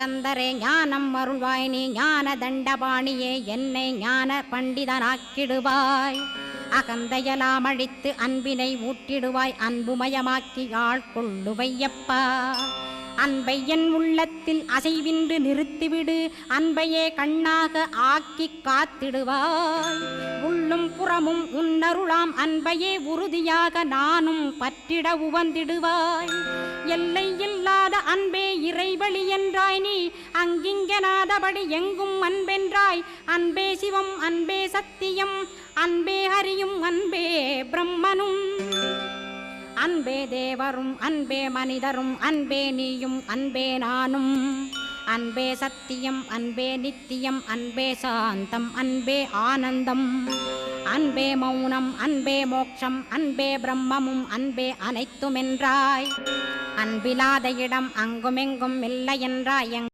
கந்தரே ஞானம் அருள்வாய் நீ ஞான தண்டபாணியே என்னை ஞான பண்டிதனாக்கிடுவாய். அகந்தையலாம் அழித்து அன்பினை ஊட்டிடுவாய் அன்புமயமாக்கி ஆள்கொள்ளுவையப்பா. அன்பை என் உள்ளத்தில் அசைவின்று நிறுத்திவிடு அன்பையே கண்ணாக ஆக்கி காத்திடுவாய். உள்ளும் புறமும் உன்னருளாம் அன்பையே உறுதியாக நானும் பற்றிட உவந்திடுவாய். எல்லை இல்லாத அன்பே இறைவழி என்றாய் நீ அங்கிங்கனாதபடி எங்கும் அன்பென்றாய். அன்பே சிவம் அன்பே சத்தியம் அன்பே ஹரியும் அன்பே பிரம்மனும். அன்பே தேவரும் அன்பே மனிதரும் அன்பே நீயும் அன்பே நானும். அன்பே சத்தியம் அன்பே நித்தியம் அன்பே சாந்தம் அன்பே ஆனந்தம். அன்பே மௌனம் அன்பே மோட்சம் அன்பே பிரம்மமும் அன்பே அனைத்துமென்றாய். அன்பிலாத இடம் அங்குமெங்கும் இல்லை என்றாய்.